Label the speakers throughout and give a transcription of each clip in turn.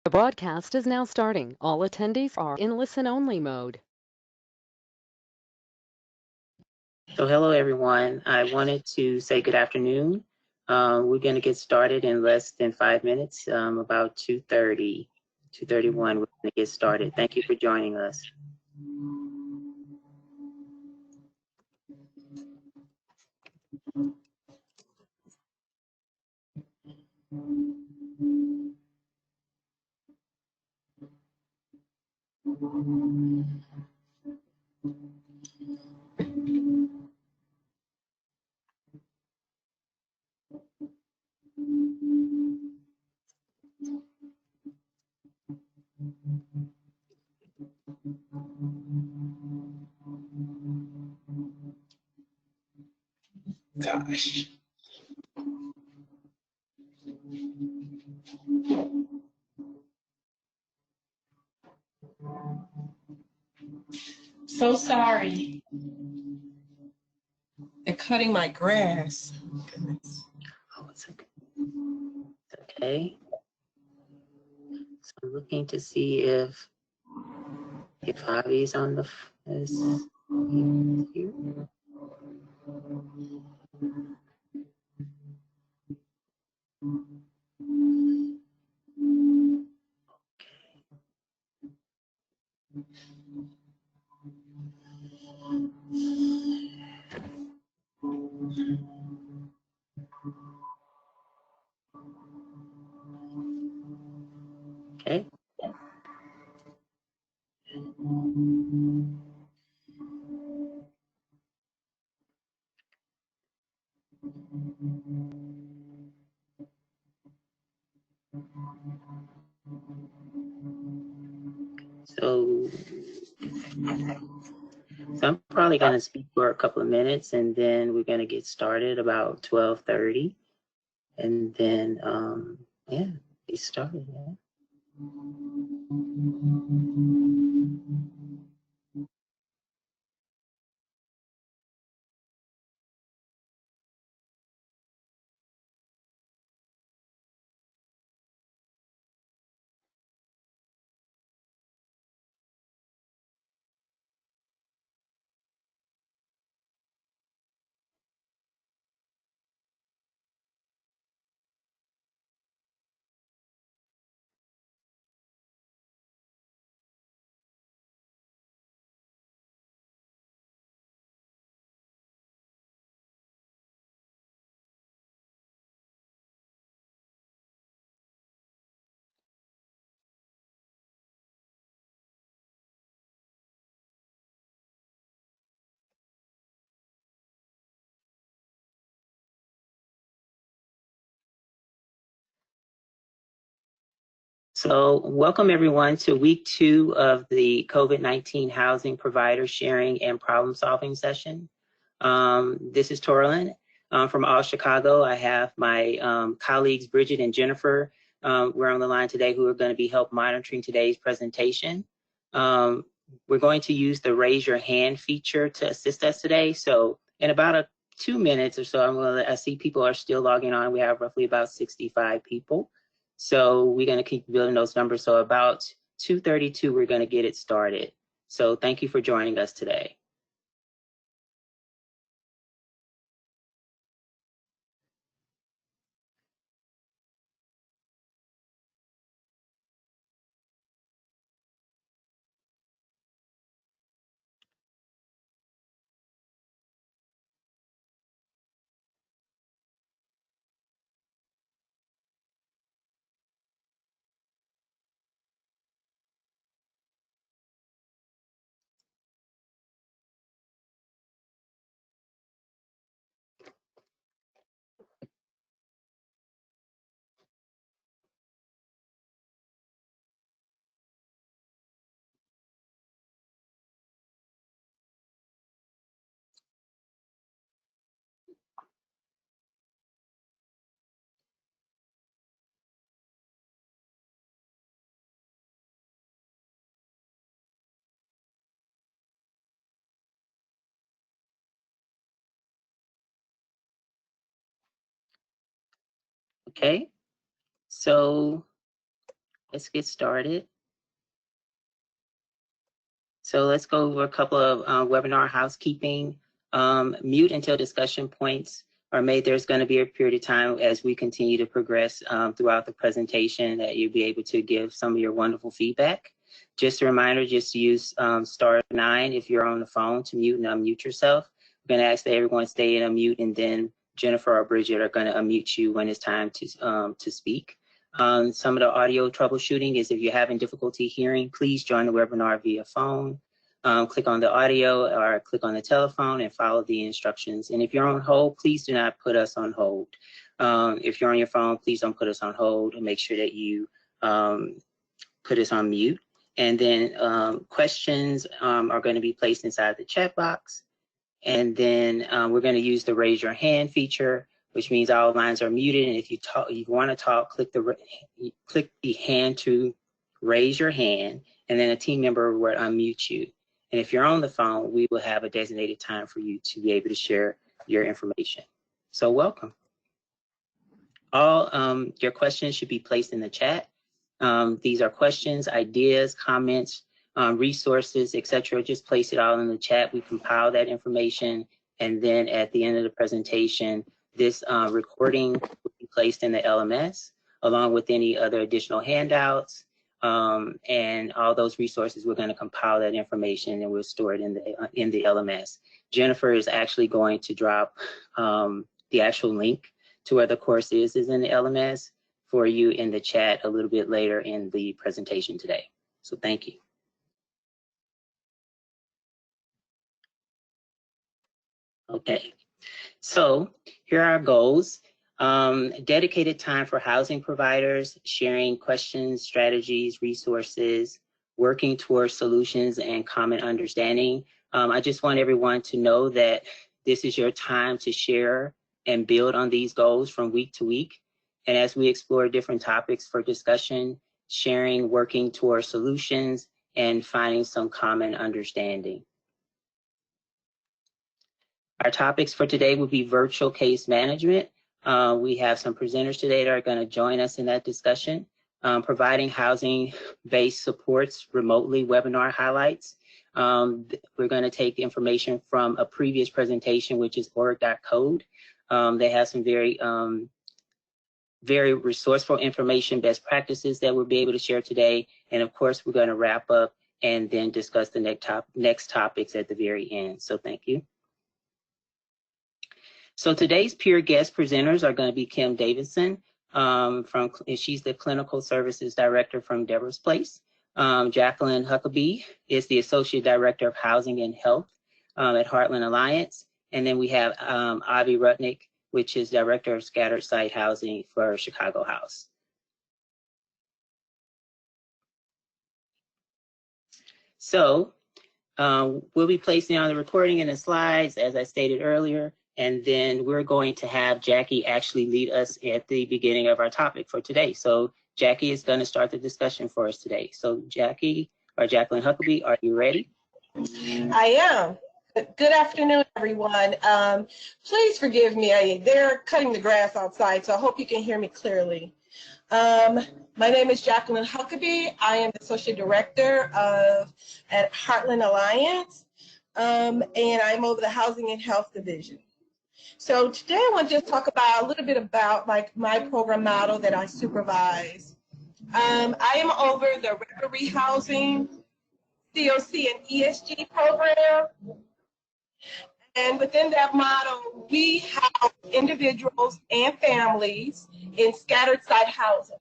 Speaker 1: The broadcast is now starting. All attendees are in listen-only mode.
Speaker 2: So hello, everyone. I wanted to say good afternoon. We're going to get started in less than 5 minutes, about 2:30, 2:31. We're going to get started. Thank you for joining us. Gosh.
Speaker 3: So sorry. They're cutting my grass. Goodness.
Speaker 2: Oh, it's okay. It's okay. So I'm looking to see if Avi's on the is here. Okay. So I'm probably going to speak for a couple of minutes, and then we're going to get started about 12:30, and then yeah, get started. Yeah. So welcome everyone to week 2 of the COVID-19 housing provider sharing and problem solving session. This is Torlin from All Chicago. I have my colleagues Bridget and Jennifer. We're on the line today who are going to be help monitoring today's presentation. We're going to use the raise your hand feature to assist us today. So in about 2 minutes or so, I see people are still logging on. We have roughly about 65 people. So we're going to keep building those numbers. So about 2:32, we're going to get it started. So thank you for joining us today. Okay, so let's get started. So let's go over a couple of webinar housekeeping. Mute until discussion points are made. There's going to be a period of time as we continue to progress throughout the presentation that you'll be able to give some of your wonderful feedback. Just a reminder, just use *9 if you're on the phone to mute and unmute yourself. We're going to ask that everyone stay in a mute, and then Jennifer or Bridget are going to unmute you when it's time to speak. Some of the audio troubleshooting is if you're having difficulty hearing, please join the webinar via phone. Click on the audio or click on the telephone and follow the instructions. And if you're on hold, please do not put us on hold. If you're on your phone, please don't put us on hold, and make sure that you put us on mute. And then questions are going to be placed inside the chat box. And then we're going to use the raise your hand feature, which means all lines are muted. And if you want to talk, click the hand to raise your hand, and then a team member will unmute you. And if you're on the phone, we will have a designated time for you to be able to share your information. So welcome. All your questions should be placed in the chat. These are questions, ideas, comments, resources, etc. Just place it all in the chat. We compile that information, and then at the end of the presentation, this recording will be placed in the LMS along with any other additional handouts, and all those resources. We're going to compile that information and we'll store it in the LMS. Jennifer is actually going to drop the actual link to where the course is in the LMS for you in the chat a little bit later in the presentation today. So thank you. Okay, so here are our goals. Dedicated time for housing providers, sharing questions, strategies, resources, working towards solutions and common understanding. I just want everyone to know that this is your time to share and build on these goals from week to week. And as we explore different topics for discussion, sharing, working towards solutions, and finding some common understanding. Our topics for today will be virtual case management. We have some presenters today that are going to join us in that discussion. Providing housing-based supports remotely, webinar highlights. We're going to take information from a previous presentation, which is org.code. They have some very resourceful information, best practices that we'll be able to share today. And of course, we're going to wrap up and then discuss the next topics at the very end. So thank you. So today's peer guest presenters are going to be Kim Davidson, she's the Clinical Services Director from Deborahs Place. Jacqueline Huckabee is the Associate Director of Housing and Health at Heartland Alliance. And then we have Avi Rudnick, which is Director of Scattered Site Housing for Chicago House. So we'll be placing on the recording and the slides, as I stated earlier, and then we're going to have Jackie actually lead us at the beginning of our topic for today. So Jackie is going to start the discussion for us today. So Jackie, or Jacqueline Huckabee, are you ready?
Speaker 3: I am. Good afternoon, everyone. Please forgive me. They're cutting the grass outside, so I hope you can hear me clearly. My name is Jacqueline Huckabee. I am the Associate Director at Heartland Alliance, and I'm over the Housing and Health Division. So today I want to just talk about a little bit about my program model that I supervise. I am over the regular rehousing, COC, and ESG program. And within that model, we house individuals and families in scattered site housing.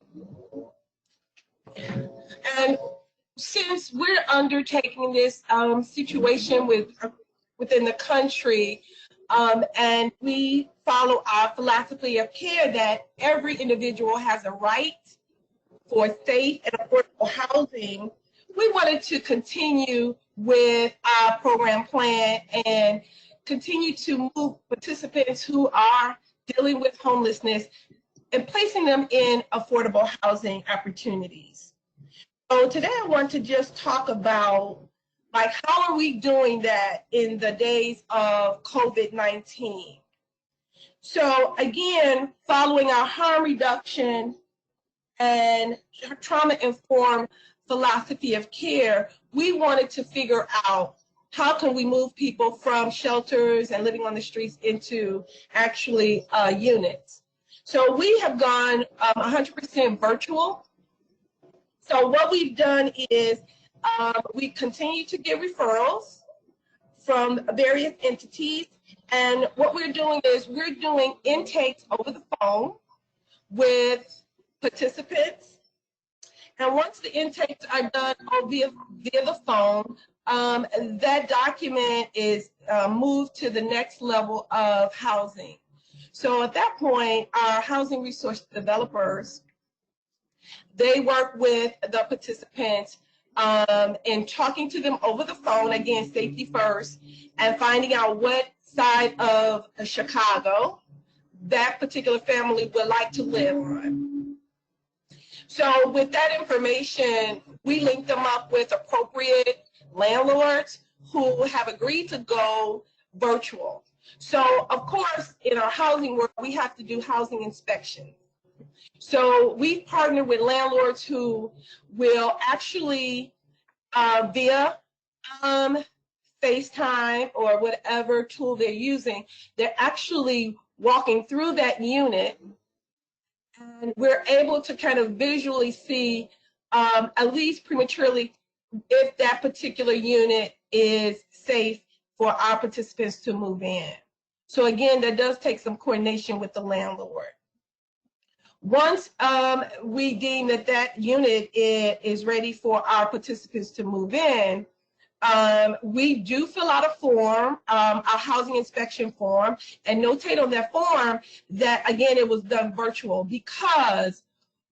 Speaker 3: And since we're undertaking this situation within the country, and we follow our philosophy of care that every individual has a right for safe and affordable housing, we wanted to continue with our program plan and continue to move participants who are dealing with homelessness and placing them in affordable housing opportunities. So today I want to just talk about how are we doing that in the days of COVID-19? So again, following our harm reduction and trauma-informed philosophy of care, we wanted to figure out how can we move people from shelters and living on the streets into actually units. So we have gone 100% virtual. So what we've done is we continue to get referrals from various entities. And what we're doing is we're doing intakes over the phone with participants. And once the intakes are done via the phone, that document is moved to the next level of housing. So at that point, our housing resource developers, they work with the participants in talking to them over the phone, again, safety first, and finding out what side of Chicago that particular family would like to live on. So with that information, we link them up with appropriate landlords who have agreed to go virtual. So of course, in our housing work, we have to do housing inspections. So we partner with landlords who will actually, via FaceTime or whatever tool they're using, they're actually walking through that unit, and we're able to kind of visually see, at least prematurely, if that particular unit is safe for our participants to move in. So again, that does take some coordination with the landlord. Once we deem that that unit is ready for our participants to move in, we do fill out a form, our housing inspection form, and notate on that form that, again, it was done virtual, because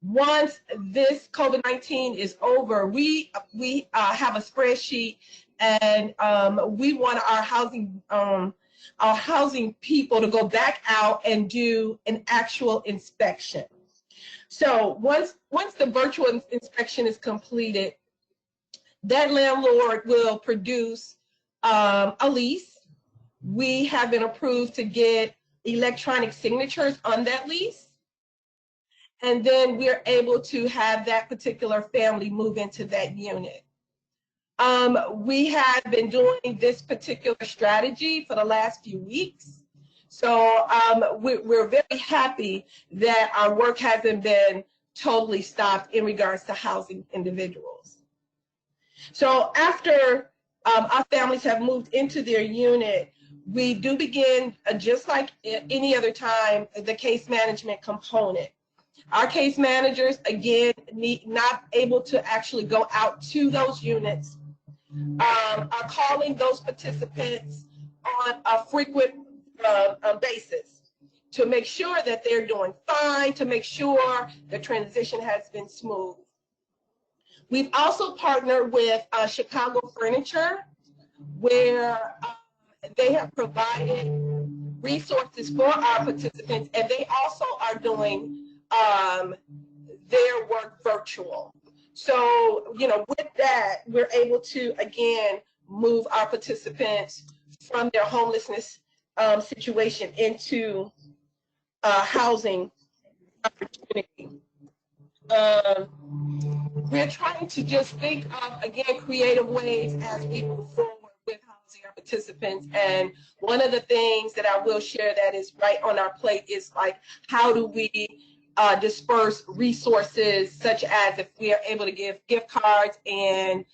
Speaker 3: once this COVID-19 is over, we have a spreadsheet, and we want our housing people to go back out and do an actual inspection. So once the virtual inspection is completed, that landlord will produce a lease. We have been approved to get electronic signatures on that lease. And then we're able to have that particular family move into that unit. We have been doing this particular strategy for the last few weeks. So we're very happy that our work hasn't been totally stopped in regards to housing individuals. So after our families have moved into their unit, we do begin, just like any other time, the case management component. Our case managers, again, not able to actually go out to those units, are calling those participants on a frequent basis to make sure that they're doing fine, to make sure the transition has been smooth. We've also partnered with Chicago Furniture, where they have provided resources for our participants, and they also are doing their work virtual. So, you know, with that, we're able to, again, move our participants from their homelessness situation into housing opportunity. We're trying to just think of, again, creative ways as we move forward with housing our participants. And one of the things that I will share that is right on our plate is, like, how do we disperse resources, such as if we are able to give gift cards and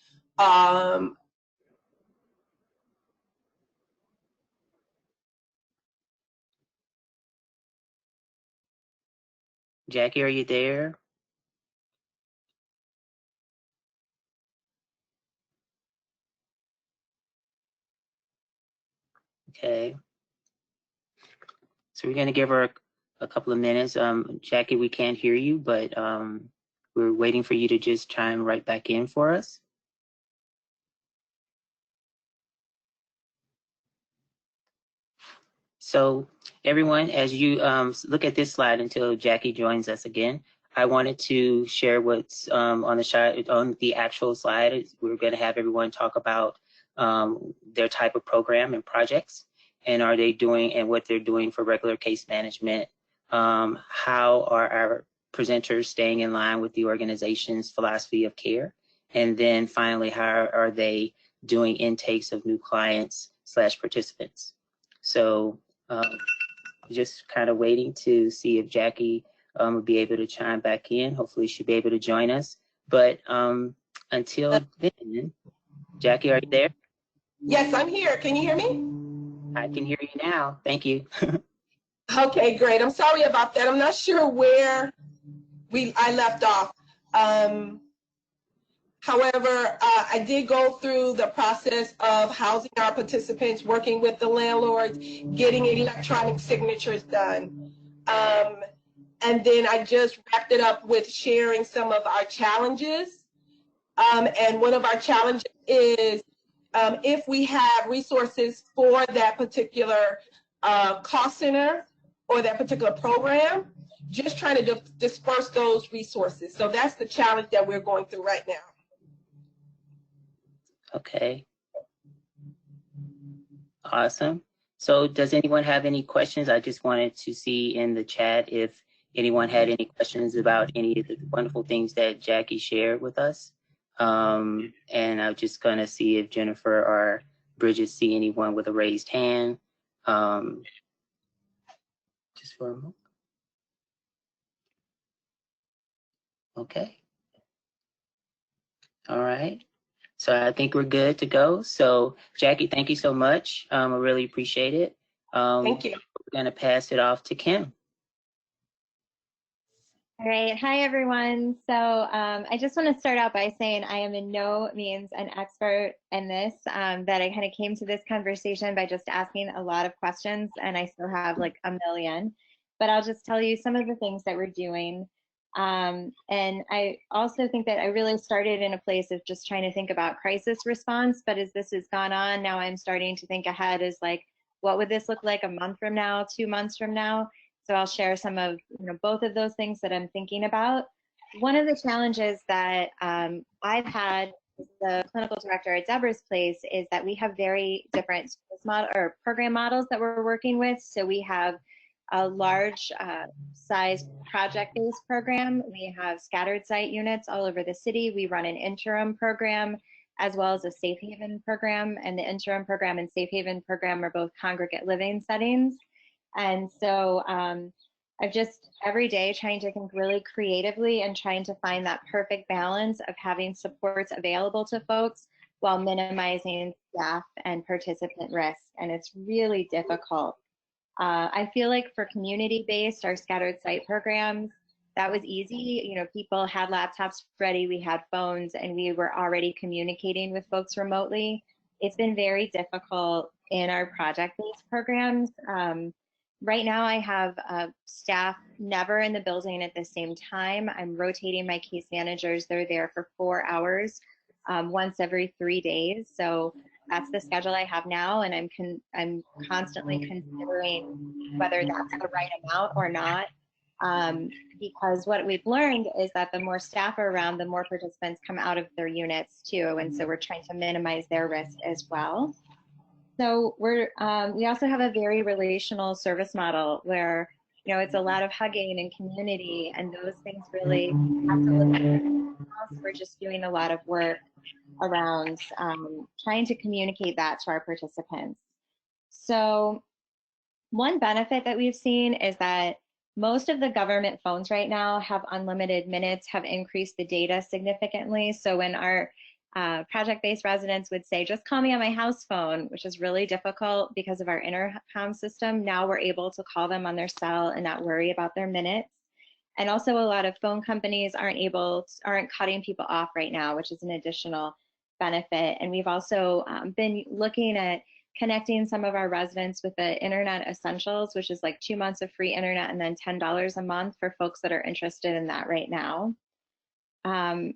Speaker 2: Jackie, are you there? Okay. So we're going to give her a couple of minutes. Jackie, we can't hear you, but we're waiting for you to just chime right back in for us. So everyone, as you look at this slide until Jackie joins us again, I wanted to share what's on the actual slide. We're going to have everyone talk about their type of program and projects, and are they doing, and what they're doing for regular case management. How are our presenters staying in line with the organization's philosophy of care? And then finally, how are they doing intakes of new clients / participants? So just kind of waiting to see if Jackie will be able to chime back in. Hopefully she'll be able to join us. But until then, Jackie, are you there?
Speaker 3: Yes, I'm here. Can you hear me?
Speaker 2: I can hear you now. Thank you.
Speaker 3: Okay, great. I'm sorry about that. I'm not sure where I left off. However, I did go through the process of housing our participants, working with the landlords, getting electronic signatures done. And then I just wrapped it up with sharing some of our challenges. And one of our challenges is if we have resources for that particular cost center or that particular program, just trying to disperse those resources. So that's the challenge that we're going through right now.
Speaker 2: Okay. Awesome. So does anyone have any questions? I just wanted to see in the chat if anyone had any questions about any of the wonderful things that Jackie shared with us. And I'm just going to see if Jennifer or Bridget see anyone with a raised hand. Just for a moment. Okay. All right. So I think we're good to go. So Jackie, thank you so much. I really appreciate it.
Speaker 3: Thank you.
Speaker 2: We're going to pass it off to Kim.
Speaker 4: All right. Hi, everyone. So I just want to start out by saying I am in no means an expert in this, that I kind of came to this conversation by just asking a lot of questions, and I still have like a million. But I'll just tell you some of the things that we're doing. And I also think that I really started in a place of just trying to think about crisis response. But as this has gone on, now I'm starting to think ahead as like, what would this look like a month from now, 2 months from now? So I'll share some of both of those things that I'm thinking about. One of the challenges that I've had as the clinical director at Deborahs Place is that we have very different program models that we're working with. So we have a large size project-based program. We have scattered site units all over the city. We run an interim program as well as a safe haven program. And the interim program and safe haven program are both congregate living settings. And so I've just every day trying to think really creatively and trying to find that perfect balance of having supports available to folks while minimizing staff and participant risk. And it's really difficult. I feel like for community-based, our scattered site programs, that was easy. People had laptops ready, we had phones, and we were already communicating with folks remotely. It's been very difficult in our project-based programs. Right now I have staff never in the building at the same time. I'm rotating my case managers. They're there for 4 hours once every 3 days. So that's the schedule I have now, and I'm constantly considering whether that's the right amount or not. Because what we've learned is that the more staff are around, the more participants come out of their units too. And so we're trying to minimize their risk as well. So we also have a very relational service model where, it's a lot of hugging and community, and those things really have to live in the house. We're just doing a lot of work around trying to communicate that to our participants. So one benefit that we've seen is that most of the government phones right now have unlimited minutes, have increased the data significantly. So when our project-based residents would say, just call me on my house phone, which is really difficult because of our intercom system. Now we're able to call them on their cell and not worry about their minutes. And also a lot of phone companies aren't cutting people off right now, which is an additional benefit. And we've also been looking at connecting some of our residents with the Internet Essentials, which is like 2 months of free internet and then $10 a month for folks that are interested in that right now. I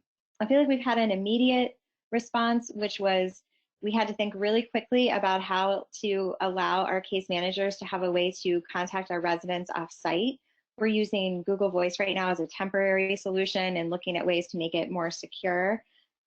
Speaker 4: feel like we've had an immediate response, which was we had to think really quickly about how to allow our case managers to have a way to contact our residents off-site. We're using Google Voice right now as a temporary solution and looking at ways to make it more secure.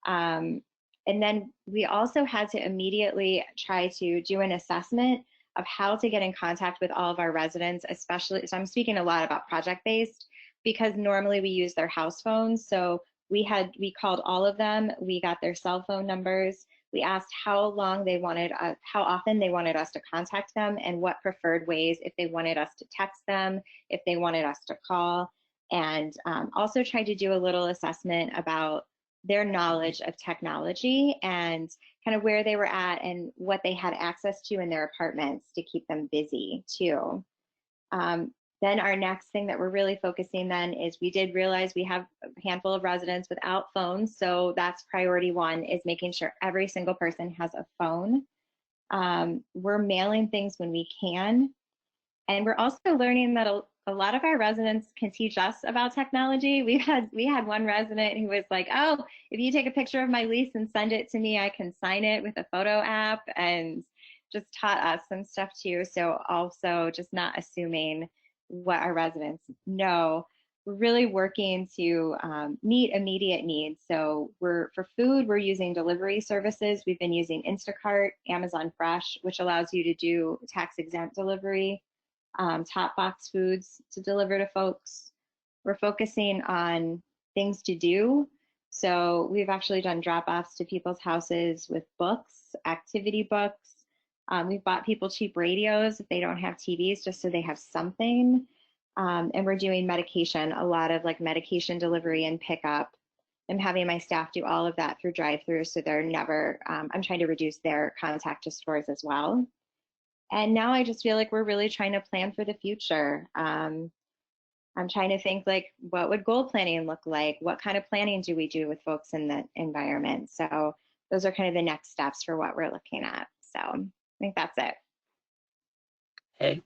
Speaker 4: And then we also had to immediately try to do an assessment of how to get in contact with all of our residents, especially, so I'm speaking a lot about project-based, because normally we use their house phones. So we called all of them. We got their cell phone numbers. We asked how often they wanted us to contact them, and what preferred ways, if they wanted us to text them, if they wanted us to call, and also tried to do a little assessment about their knowledge of technology and kind of where they were at and what they had access to in their apartments to keep them busy too. Then our next thing that we're really focusing then is, we did realize we have a handful of residents without phones. So that's priority one, is making sure every single person has a phone. We're mailing things when we can. And we're also learning that a lot of our residents can teach us about technology. We had one resident who was like, oh, if you take a picture of my lease and send it to me, I can sign it with a photo app, and just taught us some stuff too. So also just not assuming what our residents know. We're really working to meet immediate needs. So for food, we're using delivery services. We've been using Instacart, Amazon Fresh, which allows you to do tax-exempt delivery, top box foods to deliver to folks. We're focusing on things to do. So we've actually done drop-offs to people's houses with books, activity books. We've bought people cheap radios if they don't have TVs, just so they have something. And we're doing medication, a lot of like medication delivery and pickup. I'm having my staff do all of that through drive-through, so they're never, I'm trying to reduce their contact to stores as well. And now I just feel like we're really trying to plan for the future. I'm trying to think, like, what would goal planning look like? What kind of planning do we do with folks in the environment? So those are kind of the next steps for what we're looking at. So I think that's it.
Speaker 2: Okay,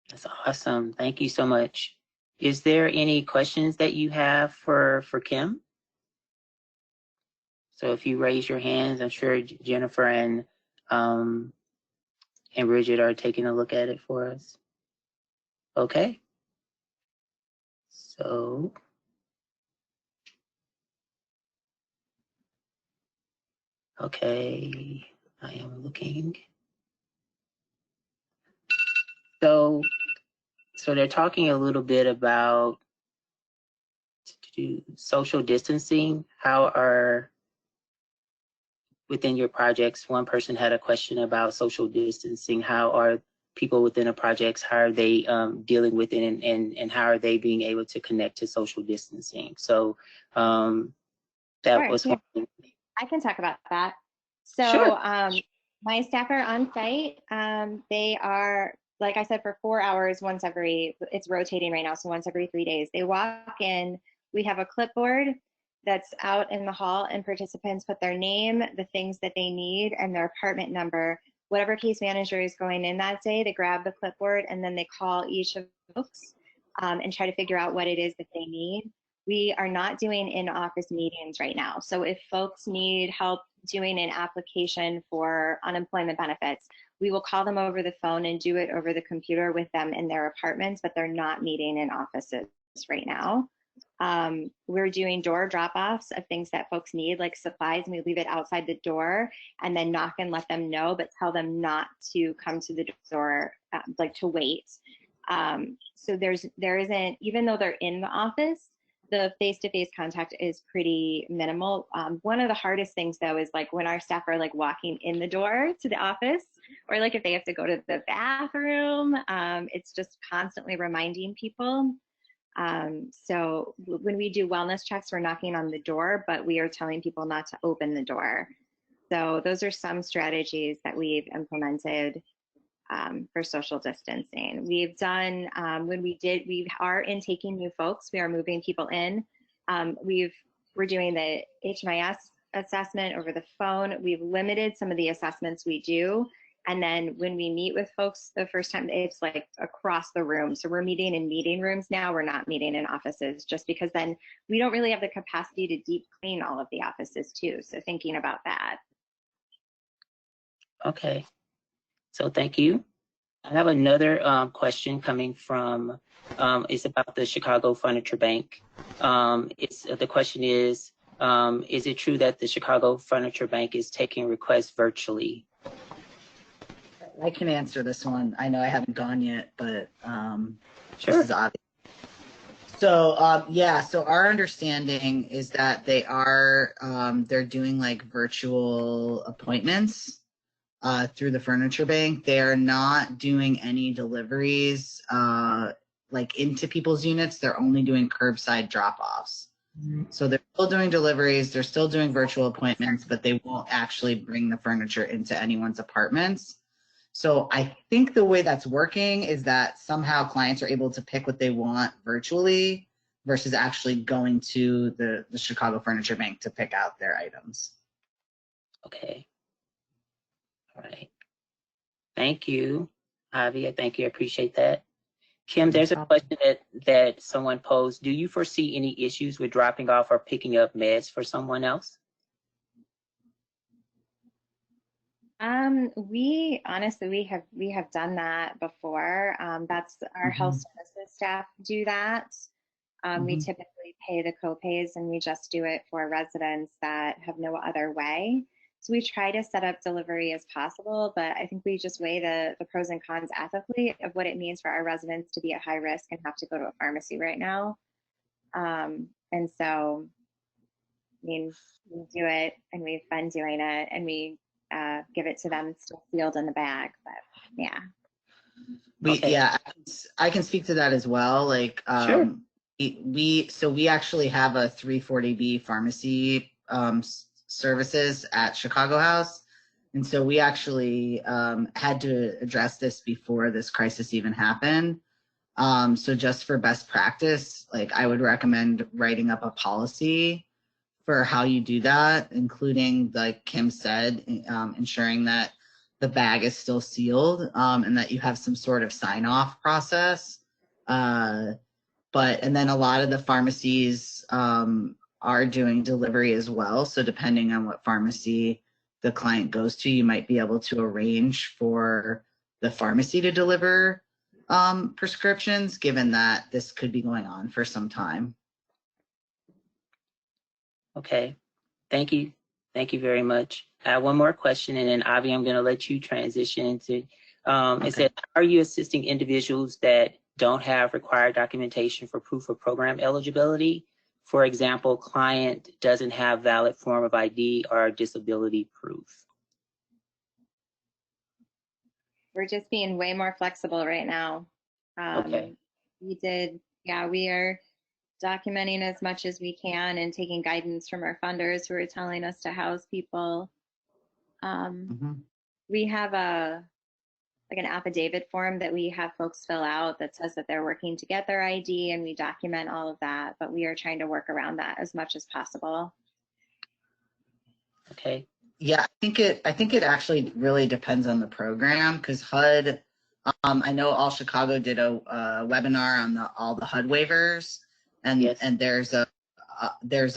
Speaker 2: that's awesome. Thank you so much. Is there any questions that you have for Kim? So if you raise your hands, I'm sure Jennifer and Bridget are taking a look at it for us. Okay. So okay, I am looking. So they're talking a little bit about social distancing. How are, within your projects, one person had a question about social distancing. How are people within the projects, how are they dealing with it, and how are they being able to connect to social distancing? So that was one thing.
Speaker 4: I can talk about that. So
Speaker 2: sure.
Speaker 4: My staff are on site. They are, like I said, for 4 hours, it's rotating right now, so once every 3 days. They walk in, we have a clipboard that's out in the hall, and participants put their name, the things that they need, and their apartment number. Whatever case manager is going in that day, they grab the clipboard, and then they call each of the folks and try to figure out what it is that they need. We are not doing in-office meetings right now. So if folks need help doing an application for unemployment benefits, we will call them over the phone and do it over the computer with them in their apartments, but they're not meeting in offices right now. We're doing door drop-offs of things that folks need, like supplies, and we leave it outside the door and then knock and let them know, but tell them not to come to the door, like to wait. So there isn't, even though they're in the office, the face-to-face contact is pretty minimal. One of the hardest things though is like when our staff are like walking in the door to the office, or like if they have to go to the bathroom, it's just constantly reminding people. So when we do wellness checks, we're knocking on the door, but we are telling people not to open the door. So those are some strategies that we've implemented for social distancing. We've done, we are intaking new folks. We are moving people in. We're doing the HMIS assessment over the phone. We've limited some of the assessments we do. And then when we meet with folks the first time, it's like across the room. So we're meeting in meeting rooms now. We're not meeting in offices, just because then we don't really have the capacity to deep clean all of the offices too. So thinking about that.
Speaker 2: Okay. So thank you. I have another question coming from, it's about the Chicago Furniture Bank. The question is it true that the Chicago Furniture Bank is taking requests virtually?
Speaker 5: I can answer this one. I know I haven't gone yet, but
Speaker 2: sure.
Speaker 5: This is Avi. So yeah, so our understanding is that they are they're doing like virtual appointments through the furniture bank. They are not doing any deliveries like into people's units. They're only doing curbside drop-offs. So they're still doing deliveries, they're still doing virtual appointments, but they won't actually bring the furniture into anyone's apartments. So I think the way that's working is that somehow clients are able to pick what they want virtually versus actually going to the Chicago Furniture Bank to pick out their items.
Speaker 2: Okay. All right. Thank you, Avi. Thank you. I appreciate that. Kim, there's a question that someone posed. Do you foresee any issues with dropping off or picking up meds for someone else?
Speaker 4: We honestly, we have done that before. That's our health services staff do that. We typically pay the copays and we just do it for residents that have no other way. So we try to set up delivery as possible, but I think we just weigh the pros and cons ethically of what it means for our residents to be at high risk and have to go to a pharmacy right now. And so, I mean, we do it and we've been doing it and we give it to them still sealed in the bag, but yeah.
Speaker 2: Okay.
Speaker 5: Yeah, I can speak to that as well. Like,
Speaker 2: Sure.
Speaker 5: we actually have a 340B pharmacy services at Chicago House, and so we actually had to address this before this crisis even happened. So just for best practice, like I would recommend writing up a policy for how you do that, including, like Kim said, ensuring that the bag is still sealed and that you have some sort of sign-off process. And then a lot of the pharmacies are doing delivery as well. So depending on what pharmacy the client goes to, you might be able to arrange for the pharmacy to deliver prescriptions, given that this could be going on for some time.
Speaker 2: Okay. Thank you. Thank you very much. I have one more question, and then Avi, I'm going to let you transition into. It said, are you assisting individuals that don't have required documentation for proof of program eligibility? For example, client doesn't have valid form of ID or disability proof.
Speaker 4: We're just being way more flexible right now.
Speaker 2: Okay.
Speaker 4: We are documenting as much as we can and taking guidance from our funders who are telling us to house people. We have an affidavit form that we have folks fill out that says that they're working to get their ID, and we document all of that, but we are trying to work around that as much as possible.
Speaker 2: Okay.
Speaker 5: Yeah, I think it actually really depends on the program, because HUD, I know All Chicago did a webinar on all the HUD waivers, and
Speaker 2: Yes.
Speaker 5: and there's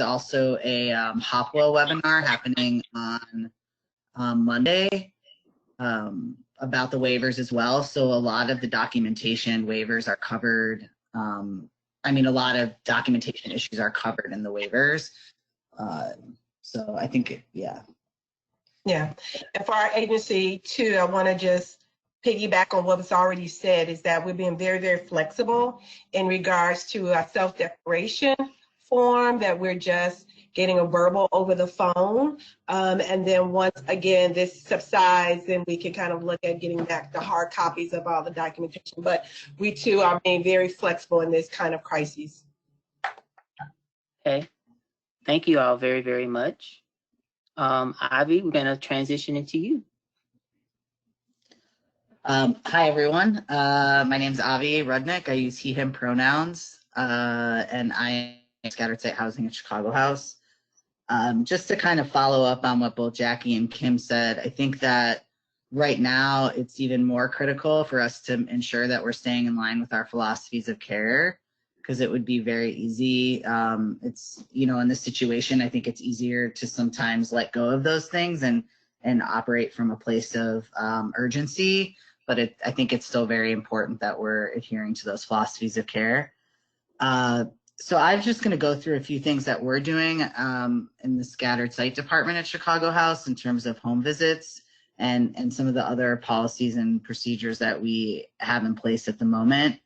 Speaker 5: also a HOPWA webinar happening on Monday about the waivers as well. So a lot of the documentation waivers are covered. A lot of documentation issues are covered in the waivers. So I think yeah.
Speaker 3: Yeah, and for our agency too, I want to just piggyback on what was already said, is that we're being very, very flexible in regards to a self-declaration form that we're just getting a verbal over the phone. And then once again, this subsides, then we can kind of look at getting back the hard copies of all the documentation. But we too are being very flexible in this kind of crisis.
Speaker 2: Okay. Thank you all very, very much. Avi, we're going to transition into you.
Speaker 5: Hi, everyone. My name is Avi Rudnick. I use he, him pronouns, and I am Scattered Site Housing at Chicago House. Just to kind of follow up on what both Jackie and Kim said, I think that right now it's even more critical for us to ensure that we're staying in line with our philosophies of care, because it would be very easy. It's, in this situation, I think it's easier to sometimes let go of those things and operate from a place of urgency. But I think it's still very important that we're adhering to those philosophies of care. So I'm just going to go through a few things that we're doing in the Scattered Site Department at Chicago House in terms of home visits and some of the other policies and procedures that we have in place at the moment.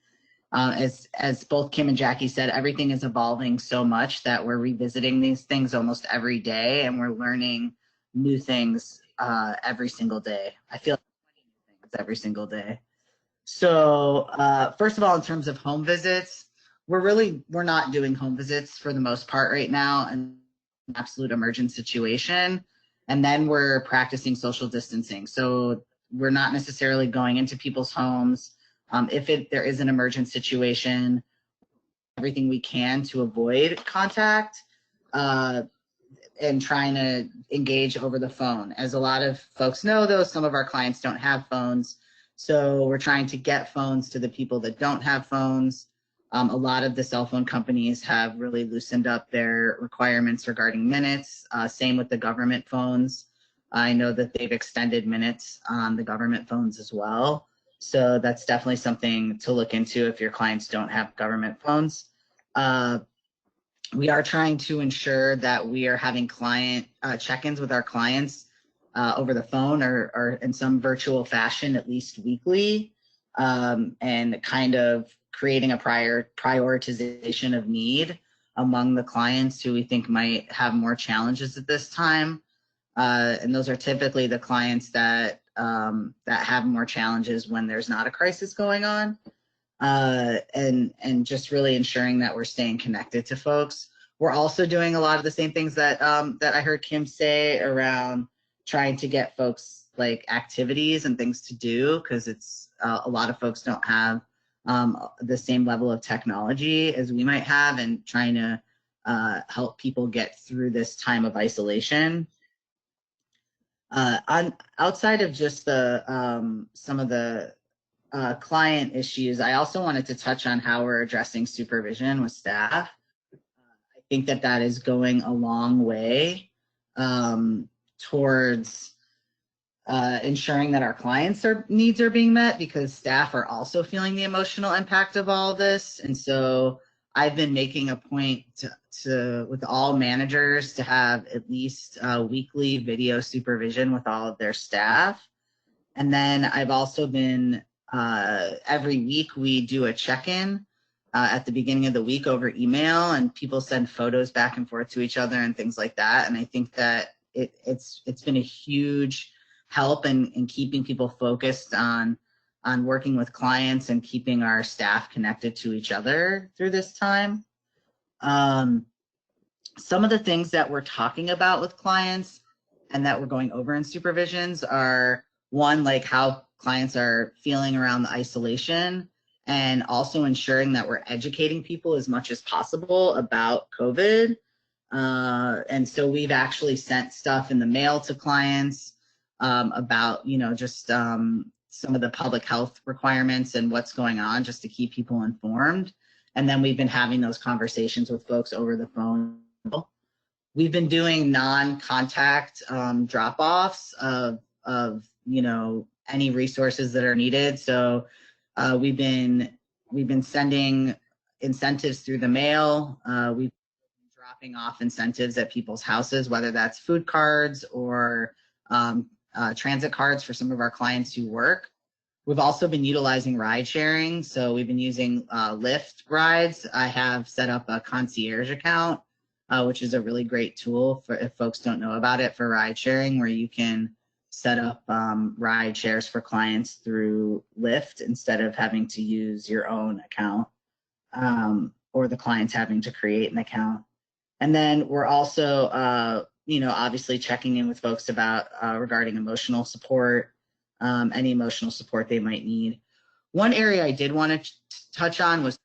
Speaker 5: As both Kim and Jackie said, everything is evolving so much that we're revisiting these things almost every day, and we're learning new things every single day. I feel like 20 new things every single day. So first of all, in terms of home visits, we're not doing home visits for the most part right now in an absolute emergent situation. And then we're practicing social distancing. So we're not necessarily going into people's homes. If there is an emergent situation, everything we can to avoid contact and trying to engage over the phone. As a lot of folks know, though, some of our clients don't have phones. So we're trying to get phones to the people that don't have phones. A lot of the cell phone companies have really loosened up their requirements regarding minutes. Same with the government phones. I know that they've extended minutes on the government phones as well. So that's definitely something to look into if your clients don't have government phones. We are trying to ensure that we are having client check-ins with our clients over the phone or in some virtual fashion, at least weekly, and kind of creating a prioritization of need among the clients who we think might have more challenges at this time. And those are typically the clients that have more challenges when there's not a crisis going on. And just really ensuring that we're staying connected to folks. We're also doing a lot of the same things that that I heard Kim say around trying to get folks like activities and things to do, because it's a lot of folks don't have the same level of technology as we might have, and trying to help people get through this time of isolation. Outside of just the some of the client issues, I also wanted to touch on how we're addressing supervision with staff. I think that is going a long way towards ensuring that our clients' needs are being met, because staff are also feeling the emotional impact of all of this. And so I've been making a point to with all managers to have at least weekly video supervision with all of their staff. And then I've also been every week we do a check-in at the beginning of the week over email, and people send photos back and forth to each other and things like that. And I think that it's been a huge help in keeping people focused on working with clients and keeping our staff connected to each other through this time. Some of the things that we're talking about with clients and that we're going over in supervisions are, one, like how clients are feeling around the isolation, and also ensuring that we're educating people as much as possible about COVID. And so we've actually sent stuff in the mail to clients about, just some of the public health requirements and what's going on, just to keep people informed. And then we've been having those conversations with folks over the phone. We've been doing non-contact drop-offs of any resources that are needed. So we've been sending incentives through the mail. We've been dropping off incentives at people's houses, whether that's food cards or transit cards for some of our clients who work. We've also been utilizing ride sharing. So we've been using Lyft rides. I have set up a concierge account, which is a really great tool for, if folks don't know about it, for ride sharing, where you can set up ride shares for clients through Lyft instead of having to use your own account or the clients having to create an account. And then we're also, obviously checking in with folks about regarding emotional support, any emotional support they might need. One area I did want to touch on was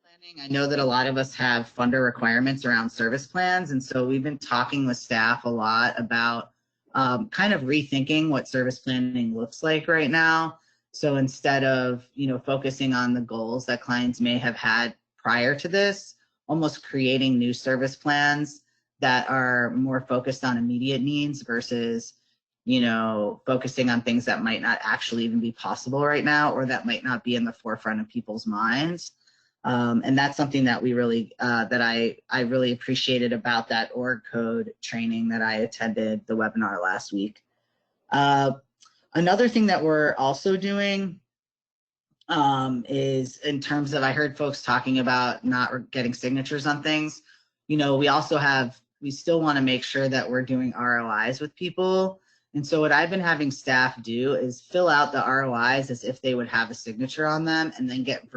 Speaker 5: planning. I know that a lot of us have funder requirements around service plans, and so we've been talking with staff a lot about kind of rethinking what service planning looks like right now. So instead of, focusing on the goals that clients may have had prior to this, almost creating new service plans that are more focused on immediate needs versus, focusing on things that might not actually even be possible right now, or that might not be in the forefront of people's minds. And that's something that we really, that I really appreciated about that org code training that I attended the webinar last week. Another thing that we're also doing is in terms of, I heard folks talking about not getting signatures on things. You know, we still want to make sure that we're doing ROIs with people. And so what I've been having staff do is fill out the ROIs as if they would have a signature on them, and then get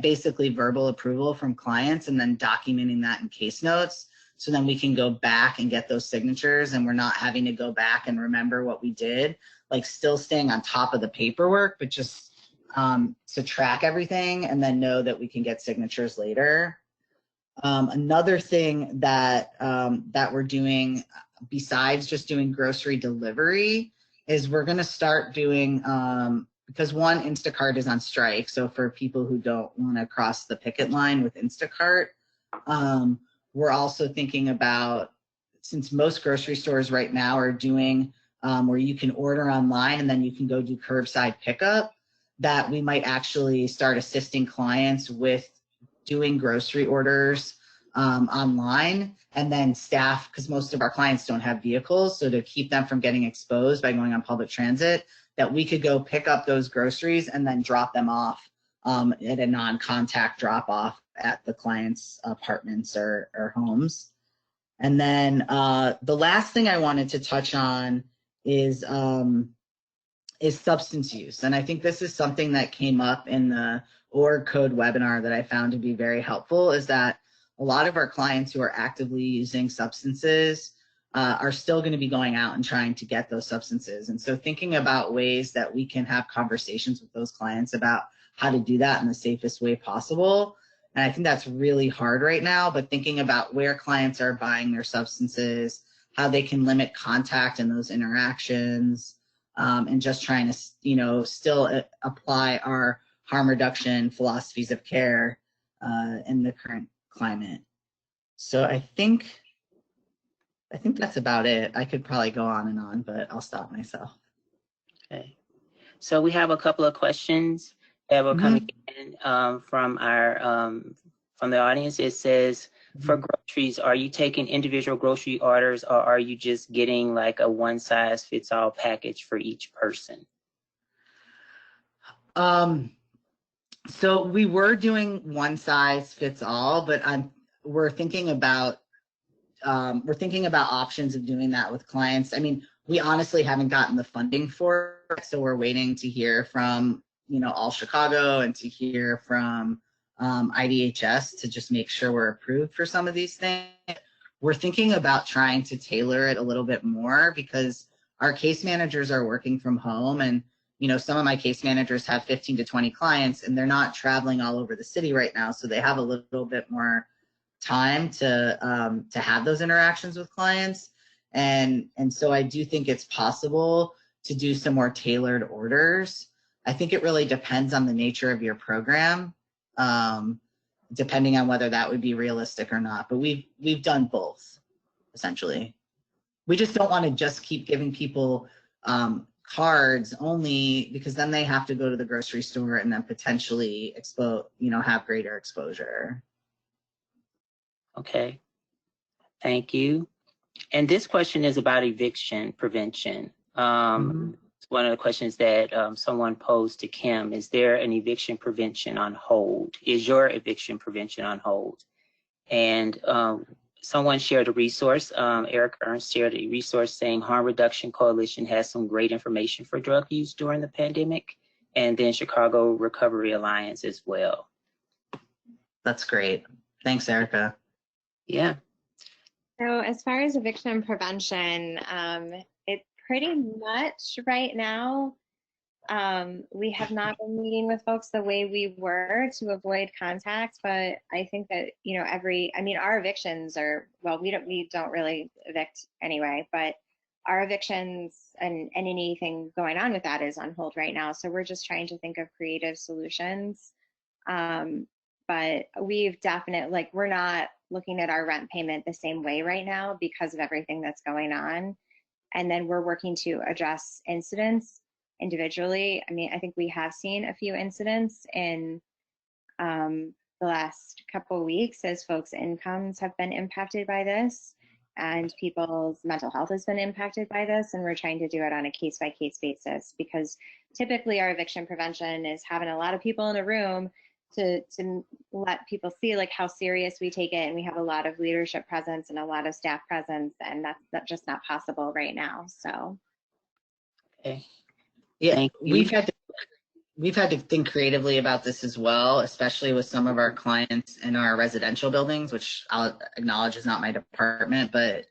Speaker 5: basically verbal approval from clients, and then documenting that in case notes. So then we can go back and get those signatures, and we're not having to go back and remember what we did, like still staying on top of the paperwork, but just to track everything and then know that we can get signatures later. Another thing that we're doing besides just doing grocery delivery is we're going to start doing, because one, Instacart is on strike. So for people who don't want to cross the picket line with Instacart, we're also thinking about, since most grocery stores right now are doing where you can order online and then you can go do curbside pickup, that we might actually start assisting clients with doing grocery orders online, and then staff, because most of our clients don't have vehicles, so to keep them from getting exposed by going on public transit, that we could go pick up those groceries and then drop them off at a non-contact drop off at the client's apartments or homes. And then the last thing I wanted to touch on is substance use. And I think this is something that came up in the org code webinar that I found to be very helpful, is that a lot of our clients who are actively using substances are still going to be going out and trying to get those substances. And so thinking about ways that we can have conversations with those clients about how to do that in the safest way possible. And I think that's really hard right now, but thinking about where clients are buying their substances, how they can limit contact in those interactions, and just trying to, you know, still apply our harm reduction philosophies of care in the current climate. So I think that's about it. I could probably go on, but I'll stop myself.
Speaker 2: Okay. So we have a couple of questions that were coming in from the audience. It says, for groceries, are you taking individual grocery orders, or are you just getting like a one-size-fits-all package for each person?
Speaker 5: So we were doing one size fits all, but we're thinking about options of doing that with clients. I mean, we honestly haven't gotten the funding for it, so we're waiting to hear from, you know, All Chicago and to hear from IDHS to just make sure we're approved for some of these things. We're thinking about trying to tailor it a little bit more, because our case managers are working from home, and you know, some of my case managers have 15 to 20 clients, and they're not traveling all over the city right now, so they have a little bit more time to have those interactions with clients. And so I do think it's possible to do some more tailored orders. I think it really depends on the nature of your program, depending on whether that would be realistic or not. But we've done both, essentially. We just don't want to just keep giving people cards only, because then they have to go to the grocery store and then potentially have greater exposure.
Speaker 2: Okay, thank you. And this question is about eviction prevention. One of the questions that someone posed to Kim: is there an eviction prevention on hold? Is your eviction prevention on hold? And someone shared a resource. Eric Ernst shared a resource saying Harm Reduction Coalition has some great information for drug use during the pandemic, and then Chicago Recovery Alliance as well.
Speaker 5: That's great. Thanks, Erica.
Speaker 2: Yeah.
Speaker 4: So as far as eviction prevention, it pretty much right now, we have not been meeting with folks the way we were to avoid contact, but I think that, you know, our evictions are, well, we don't really evict anyway, but our evictions and anything going on with that is on hold right now. So we're just trying to think of creative solutions. But we've definitely, we're not looking at our rent payment the same way right now because of everything that's going on. And then we're working to address incidents individually. I mean, I think we have seen a few incidents in the last couple of weeks as folks' incomes have been impacted by this. and people's mental health has been impacted by this, and we're trying to do it on a case-by-case basis, because typically our eviction prevention is having a lot of people in a room to let people see like how serious we take it, and we have a lot of leadership presence and a lot of staff presence, and that's just not possible right now. So
Speaker 2: Okay.
Speaker 5: Yeah, we've had to think creatively about this as well, especially with some of our clients in our residential buildings, which I'll acknowledge is not my department, but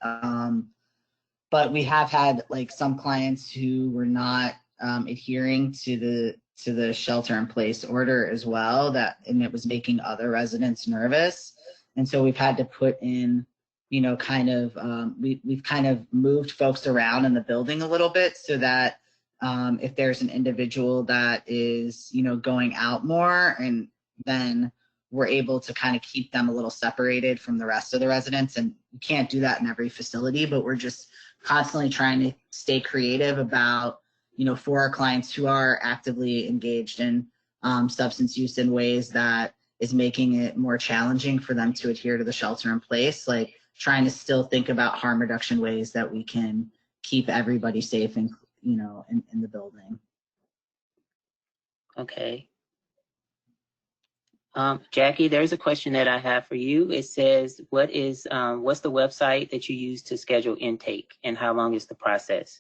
Speaker 5: we have had like some clients who were not adhering to the shelter-in-place order as well, and it was making other residents nervous. And so we've had to put in, you know, kind of we've kind of moved folks around in the building a little bit, so that if there's an individual that is, you know, going out more, and then we're able to kind of keep them a little separated from the rest of the residents. And you can't do that in every facility, but we're just constantly trying to stay creative about, you know, for our clients who are actively engaged in substance use in ways that is making it more challenging for them to adhere to the shelter in place, like trying to still think about harm reduction ways that we can keep everybody safe and, you know, in the building.
Speaker 2: Okay. Jackie, there's a question that I have for you. It says, what's the website that you use to schedule intake, and how long is the process?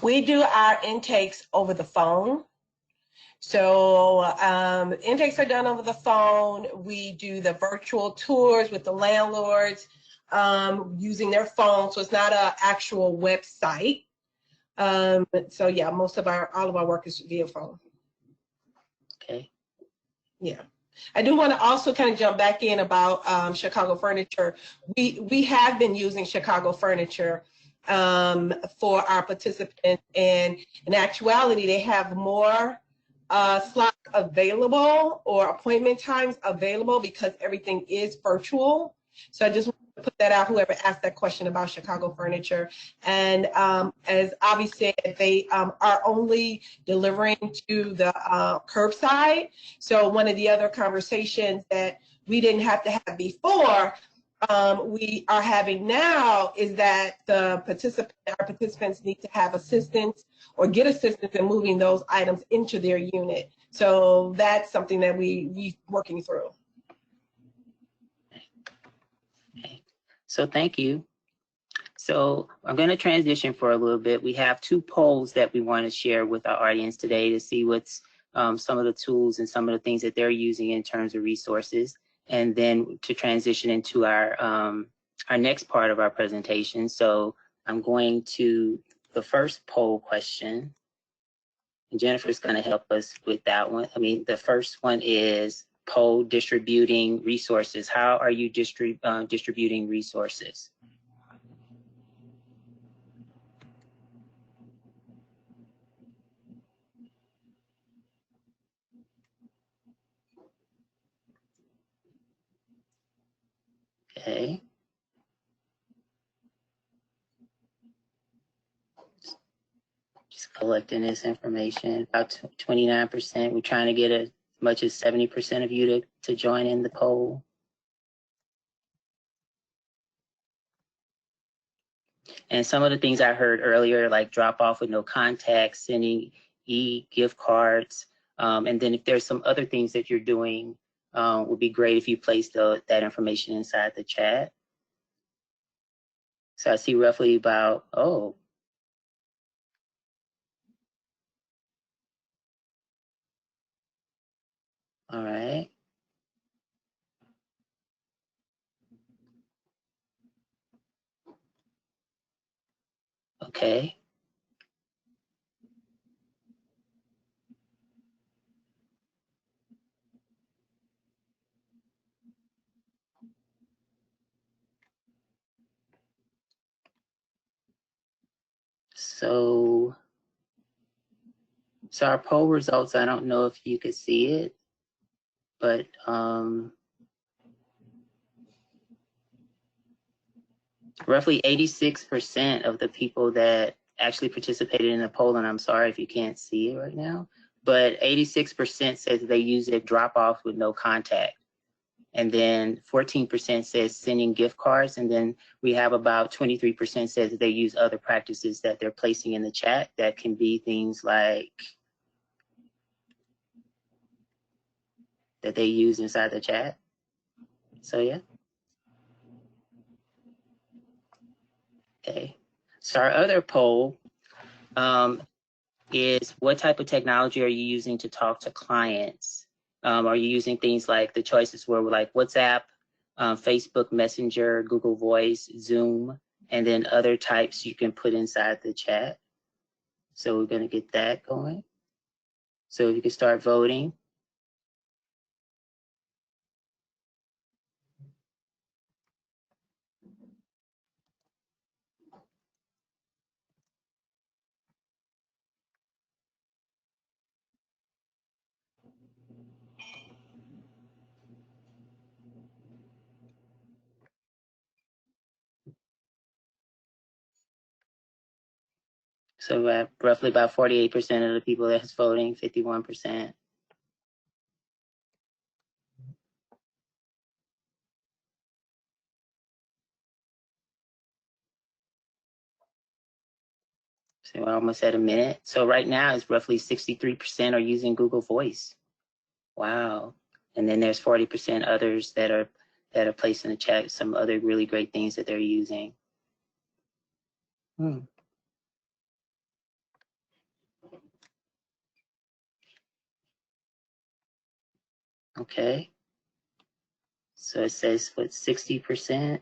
Speaker 3: We do our intakes over the phone. So intakes are done over the phone. We do the virtual tours with the landlords using their phone. So it's not an actual website. So yeah, all of our work is via phone.
Speaker 2: Okay.
Speaker 3: Yeah. I do want to also kind of jump back in about Chicago Furniture. We have been using Chicago Furniture for our participants, and in actuality, they have more slots available or appointment times available because everything is virtual. So I just want to put that out, whoever asked that question about Chicago Furniture. And as Avi said, they are only delivering to the curbside. So one of the other conversations that we didn't have to have before, we are having now, is that our participants need to have assistance or get assistance in moving those items into their unit. So that's something that we're working through.
Speaker 2: Okay. So thank you. So I'm going to transition for a little bit. We have two polls that we want to share with our audience today to see what's some of the tools and some of the things that they're using in terms of resources, and then to transition into our next part of our presentation. So I'm going to the first poll question, and Jennifer's going to help us with that one. I mean, the first one is poll distributing resources. How are you distributing resources? Okay. Just collecting this information. About 29%. We're trying to get as much as 70% of you to join in the poll. And some of the things I heard earlier, like drop off with no contact, sending e-gift cards, and then if there's some other things that you're doing, would be great if you place that information inside the chat. So I see roughly about, all right. Okay. So our poll results, I don't know if you could see it, but roughly 86% of the people that actually participated in the poll, and I'm sorry if you can't see it right now, but 86% says they use a drop off with no contact. and then 14% says sending gift cards, and then we have about 23% says that they use other practices that they're placing in the chat. That can be things like that they use inside the chat. So yeah. Okay. So our other poll is, what type of technology are you using to talk to clients? Are you using things like the choices were like WhatsApp, Facebook Messenger, Google Voice, Zoom, and then other types you can put inside the chat. So we're going to get that going. So you can start voting. So roughly about 48% of the people that's voting, 51%. So we're almost at a minute. So right now it's roughly 63% are using Google Voice. Wow. And then there's 40% others that are placed in the chat, some other really great things that they're using. Okay. So it says what, 60%?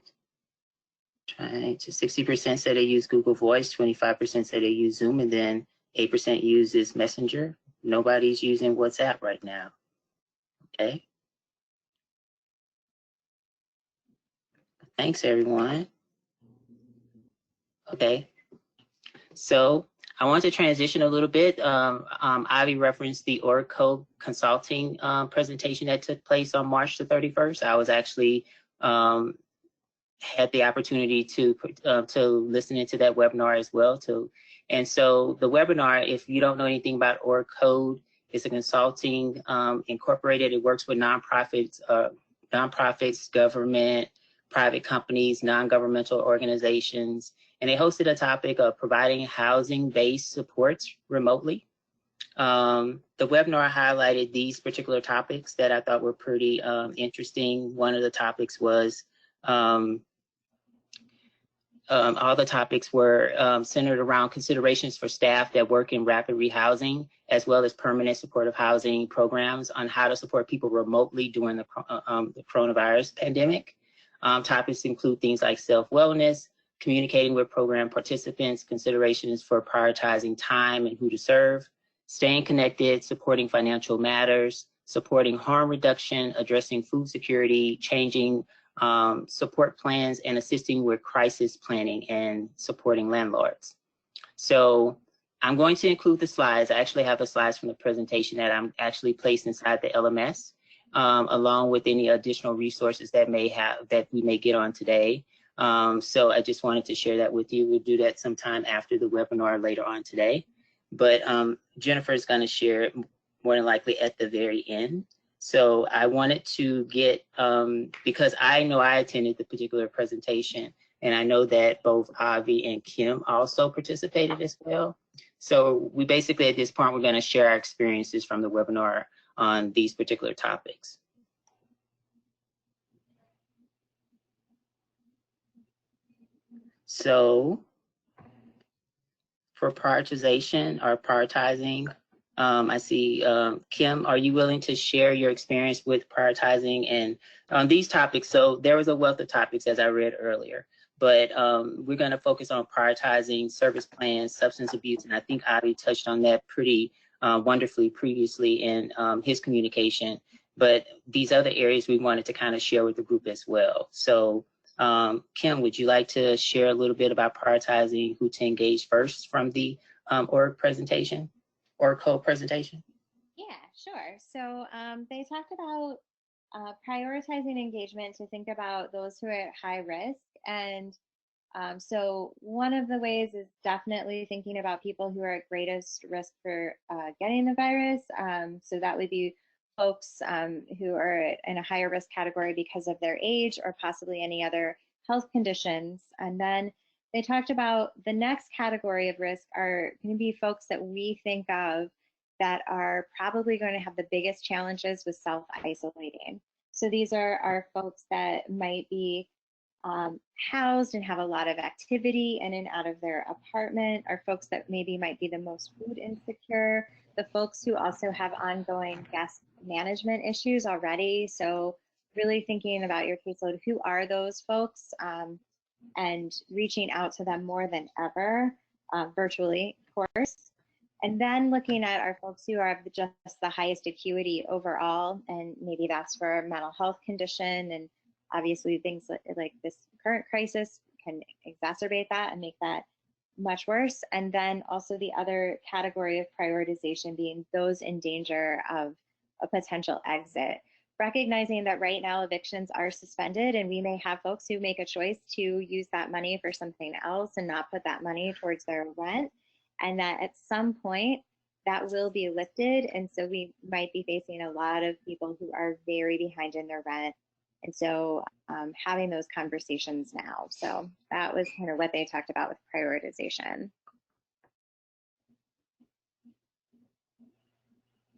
Speaker 2: Trying to 60% say they use Google Voice, 25% say they use Zoom, and then 8% uses Messenger. Nobody's using WhatsApp right now. Okay. Thanks, everyone. Okay. So I want to transition a little bit. Avi referenced the Oracle Consulting presentation that took place on March the 31st. I was actually had the opportunity to listen into that webinar as well too. And so the webinar, if you don't know anything about Oracle, it's a consulting incorporated. It works with nonprofits, government, private companies, non-governmental organizations. And they hosted a topic of providing housing-based supports remotely. The webinar highlighted these particular topics that I thought were pretty interesting. One of the topics was all the topics were centered around considerations for staff that work in rapid rehousing, as well as permanent supportive housing programs on how to support people remotely during the coronavirus pandemic. Topics include things like self-wellness, communicating with program participants, considerations for prioritizing time and who to serve, staying connected, supporting financial matters, supporting harm reduction, addressing food security, changing support plans, and assisting with crisis planning and supporting landlords. So I'm going to include the slides. I actually have the slides from the presentation that I'm actually placed inside the LMS, along with any additional resources that we may get on today. So I just wanted to share that with you. We'll do that sometime after the webinar later on today. But Jennifer is going to share it more than likely at the very end. So I wanted to get, because I know I attended the particular presentation, and I know that both Avi and Kim also participated as well. So we basically, at this point, we're going to share our experiences from the webinar on these particular topics. So for prioritization or prioritizing, I see Kim, are you willing to share your experience with prioritizing and on these topics? So there was a wealth of topics as I read earlier, but we're going to focus on prioritizing service plans, substance abuse, and I think Avi touched on that pretty wonderfully previously in his communication. But these other areas we wanted to kind of share with the group as well. So Kim, would you like to share a little bit about prioritizing who to engage first from the org presentation or co-presentation?
Speaker 4: Yeah, sure. So they talked about prioritizing engagement to think about those who are at high risk. And so one of the ways is definitely thinking about people who are at greatest risk for getting the virus. So that would be folks who are in a higher risk category because of their age or possibly any other health conditions. And then they talked about the next category of risk are going to be folks that we think of that are probably going to have the biggest challenges with self-isolating. So these are folks that might be housed and have a lot of activity in and out of their apartment, are folks that maybe might be the most food insecure, the folks who also have ongoing guest management issues already. So really thinking about your caseload, who are those folks, and reaching out to them more than ever, virtually, of course. And then looking at our folks who are just the highest acuity overall, and maybe that's for a mental health condition, and obviously things like this current crisis can exacerbate that and make that much worse. And then also the other category of prioritization being those in danger of a potential exit. Recognizing that right now evictions are suspended and we may have folks who make a choice to use that money for something else and not put that money towards their rent, and that at some point that will be lifted, and so we might be facing a lot of people who are very behind in their rent, and so having those conversations now. So that was kind of what they talked about with prioritization.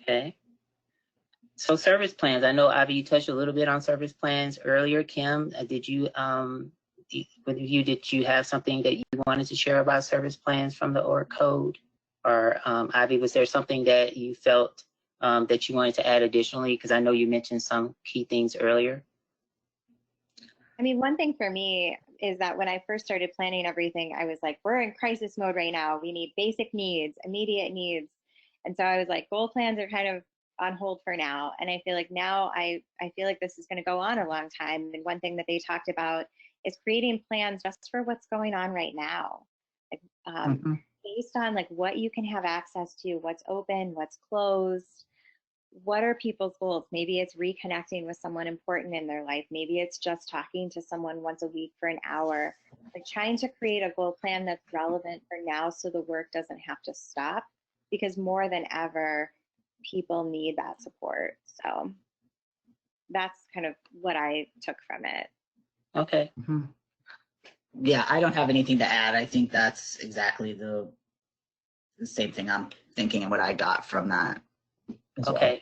Speaker 2: Okay. So service plans, I know Avi, you touched a little bit on service plans earlier. Kim, did you have something that you wanted to share about service plans from the ORC code? Or Avi, was there something that you felt that you wanted to add additionally? Because I know you mentioned some key things earlier.
Speaker 4: I mean, one thing for me is that when I first started planning everything, I was like, we're in crisis mode right now. We need basic needs, immediate needs. And so I was like, goal plans are kind of on hold for now. And I feel like now I feel like this is going to go on a long time. And one thing that they talked about is creating plans just for what's going on right now. Based on like what you can have access to, what's open, what's closed, what are people's goals? Maybe it's reconnecting with someone important in their life. Maybe it's just talking to someone once a week for an hour. Like trying to create a goal plan that's relevant for now so the work doesn't have to stop, because more than ever, people need that support. So that's kind of what I took from it.
Speaker 2: Okay.
Speaker 5: Yeah, I don't have anything to add. I think that's exactly the same thing I'm thinking and what I got from that.
Speaker 2: Okay. Well.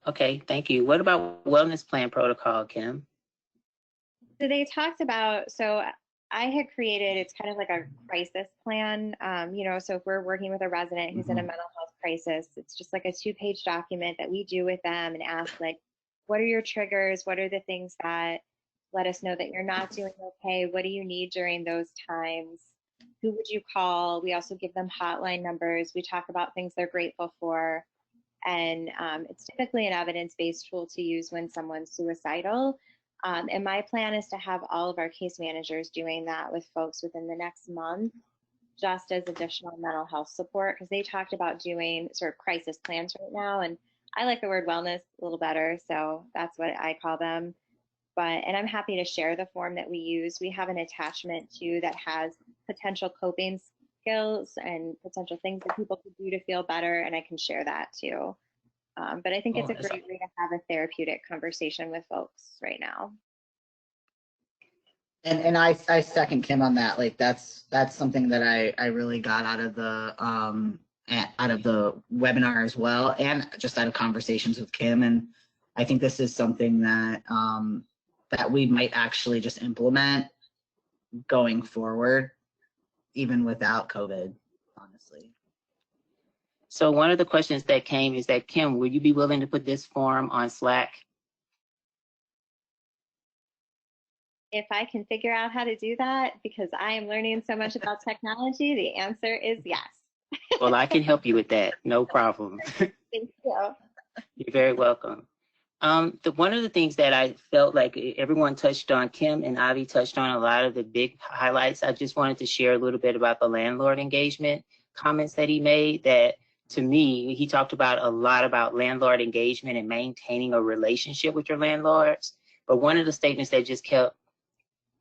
Speaker 2: Okay, thank you. What about wellness plan protocol, Kim?
Speaker 4: So they talked about, so I had created, it's kind of like a crisis plan. So if we're working with a resident who's in a mental health crisis, it's just like a 2-page document that we do with them and ask like, what are your triggers? What are the things that let us know that you're not doing okay? What do you need during those times? Who would you call? We also give them hotline numbers. We talk about things they're grateful for. And it's typically an evidence-based tool to use when someone's suicidal. And my plan is to have all of our case managers doing that with folks within the next month, just as additional mental health support, because they talked about doing sort of crisis plans right now. And I like the word wellness a little better, so that's what I call them. And I'm happy to share the form that we use. We have an attachment too that has potential coping skills and potential things that people could do to feel better, and I can share that too. But I think it's a great way to have a therapeutic conversation with folks right now.
Speaker 5: And I second Kim on that. Like that's something that I really got out of the webinar as well, and just out of conversations with Kim. And I think this is something that that we might actually just implement going forward, even without COVID, honestly.
Speaker 2: So one of the questions that came is that, Kim, would you be willing to put this form on Slack?
Speaker 4: If I can figure out how to do that, because I am learning so much about technology, the answer is yes.
Speaker 2: Well, I can help you with that. No problem.
Speaker 4: Thank you.
Speaker 2: You're very welcome. One of the things that I felt like everyone touched on, Kim and Avi touched on a lot of the big highlights. I just wanted to share a little bit about the landlord engagement comments that he made. That to me, he talked about a lot about landlord engagement and maintaining a relationship with your landlords. But one of the statements that just kept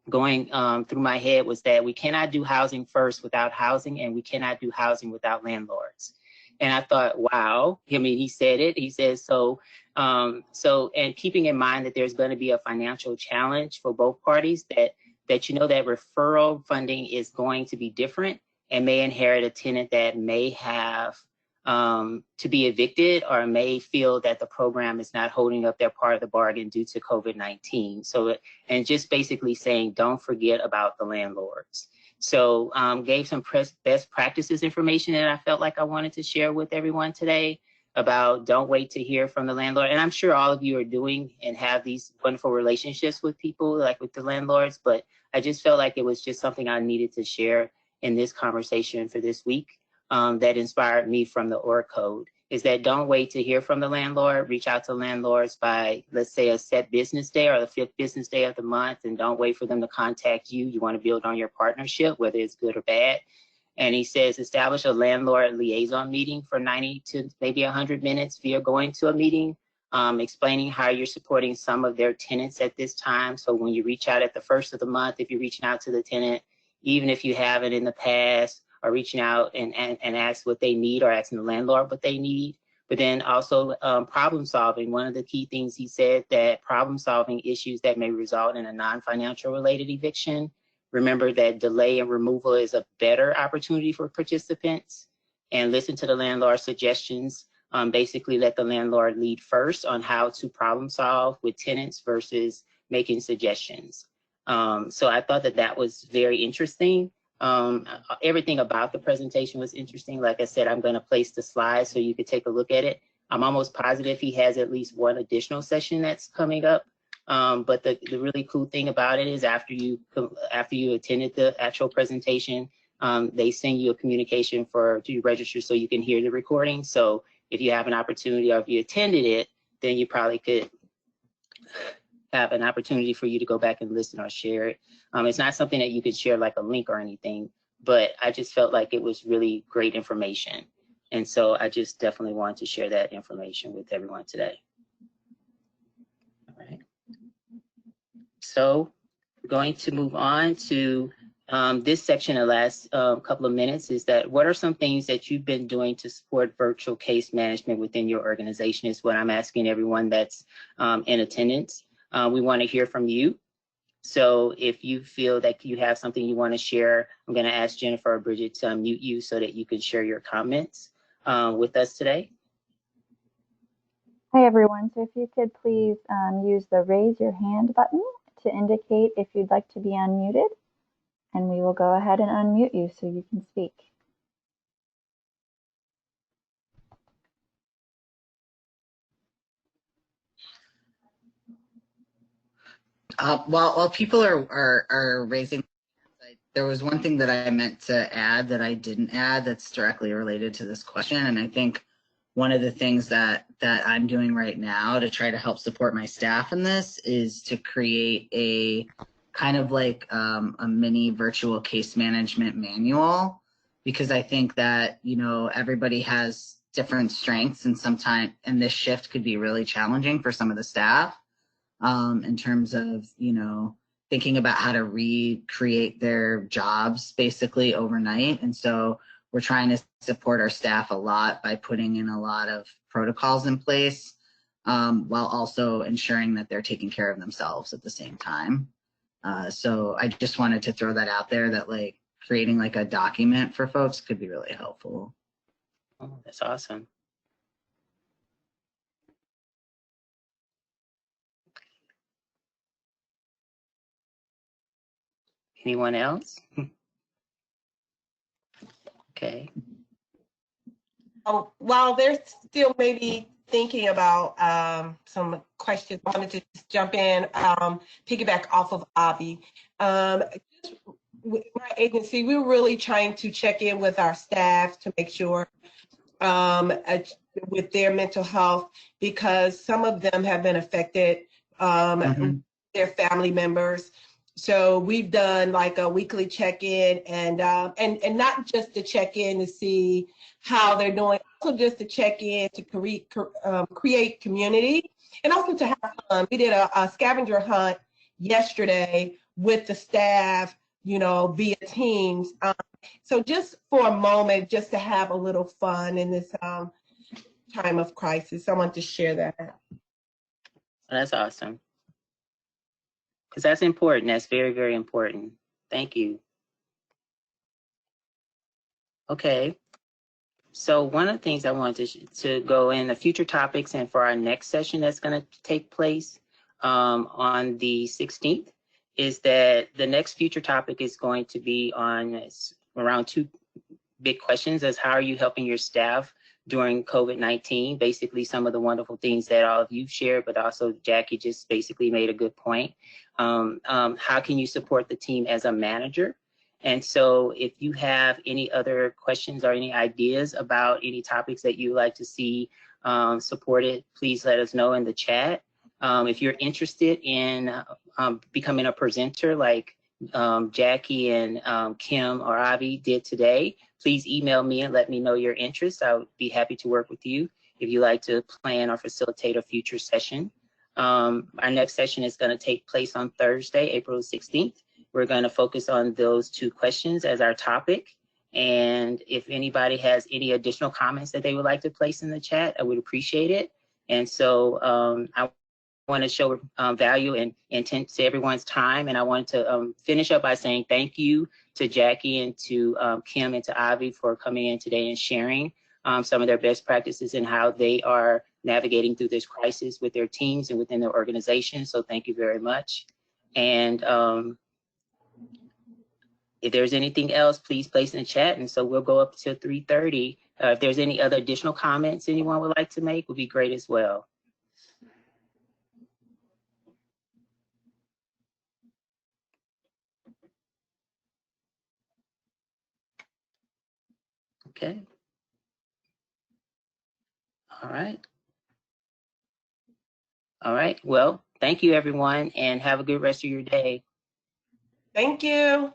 Speaker 2: going through my head was that we cannot do housing first without housing, and we cannot do housing without landlords. And I thought, wow, I mean, he said it. He says, and keeping in mind that there's going to be a financial challenge for both parties, that you know that referral funding is going to be different and may inherit a tenant that may have to be evicted or may feel that the program is not holding up their part of the bargain due to COVID-19. So, and just basically saying, don't forget about the landlords. So gave some best practices information that I felt like I wanted to share with everyone today about don't wait to hear from the landlord. And I'm sure all of you are doing and have these wonderful relationships with people, like with the landlords, but I just felt like it was just something I needed to share in this conversation for this week that inspired me from the OR code, is that don't wait to hear from the landlord. Reach out to landlords by, let's say, a set business day or the 5th business day of the month, and don't wait for them to contact you. You want to build on your partnership, whether it's good or bad. And he says, establish a landlord liaison meeting for 90 to maybe 100 minutes via going to a meeting, explaining how you're supporting some of their tenants at this time. So when you reach out at the 1st of the month, if you're reaching out to the tenant, even if you haven't in the past, or reaching out and ask what they need, or asking the landlord what they need. But then also problem solving. One of the key things he said, that problem solving issues that may result in a non-financial related eviction. Remember that delay and removal is a better opportunity for participants, and listen to the landlord's suggestions. Basically let the landlord lead first on how to problem solve with tenants versus making suggestions. So I thought that was very interesting. Everything about the presentation was interesting. Like I said, I'm going to place the slides so you could take a look at it. I'm almost positive he has at least one additional session that's coming up. But the really cool thing about it is after you attended the actual presentation, they send you a communication to register so you can hear the recording. So if you have an opportunity, or if you attended it, then you probably could have an opportunity for you to go back and listen or share it. It's not something that you can share like a link or anything, but I just felt like it was really great information. And so I just definitely wanted to share that information with everyone today. All right. So we're going to move on to this section. The last couple of minutes is that what are some things that you've been doing to support virtual case management within your organization, is what I'm asking everyone that's in attendance. We want to hear from you. So if you feel that you have something you want to share, I'm going to ask Jennifer or Bridget to unmute you so that you can share your comments with us today.
Speaker 6: Hi, everyone. So if you could please use the raise your hand button to indicate if you'd like to be unmuted, and we will go ahead and unmute you so you can speak.
Speaker 5: While people are raising, there was one thing that I meant to add that I didn't add that's directly related to this question. And I think one of the things that I'm doing right now to try to help support my staff in this is to create a kind of like a mini virtual case management manual, because I think that, you know, everybody has different strengths, and sometimes, and this shift could be really challenging for some of the staff. In terms of, you know, thinking about how to recreate their jobs basically overnight. And so we're trying to support our staff a lot by putting in a lot of protocols in place, while also ensuring that they're taking care of themselves at the same time. So I just wanted to throw that out there, that like creating like a document for folks could be really helpful.
Speaker 2: Oh, that's awesome. Anyone else? Okay.
Speaker 3: While they're still maybe thinking about some questions, I wanted to just jump in, piggyback off of Avi. Just with my agency, we're really trying to check in with our staff to make sure with their mental health, because some of them have been affected, their family members. So we've done like a weekly check-in, and not just to check in to see how they're doing, also just to check in to create community, and also to have fun. We did a scavenger hunt yesterday with the staff via Teams. So just for a moment, just to have a little fun in this time of crisis, I want to share that.
Speaker 2: That's awesome. Because that's important. That's very, very important. Thank you. Okay. So one of the things I wanted to go in the future topics and for our next session that's going to take place on the 16th is that the next future topic is going to be on around two big questions as how are you helping your staff during COVID-19, basically some of the wonderful things that all of you shared, but also Jackie just basically made a good point. How can you support the team as a manager? And so if you have any other questions or any ideas about any topics that you'd like to see supported, please let us know in the chat. If you're interested in becoming a presenter like Jackie and Kim or Avi did today, please email me and let me know your interest. I would be happy to work with you if you'd like to plan or facilitate a future session. Our next session is going to take place on Thursday, April 16th. We're going to focus on those two questions as our topic. And if anybody has any additional comments that they would like to place in the chat, I would appreciate it. And so I want to show value and intent to everyone's time. And I wanted to finish up by saying thank you to Jackie and to Kim and to Avi for coming in today and sharing some of their best practices and how they are navigating through this crisis with their teams and within their organization. So thank you very much. And if there's anything else, please place in the chat. And so we'll go up till 3:30. If there's any other additional comments anyone would like to make, would be great as well. Okay. All right. All right. Well, thank you, everyone, and have a good rest of your day.
Speaker 3: Thank you.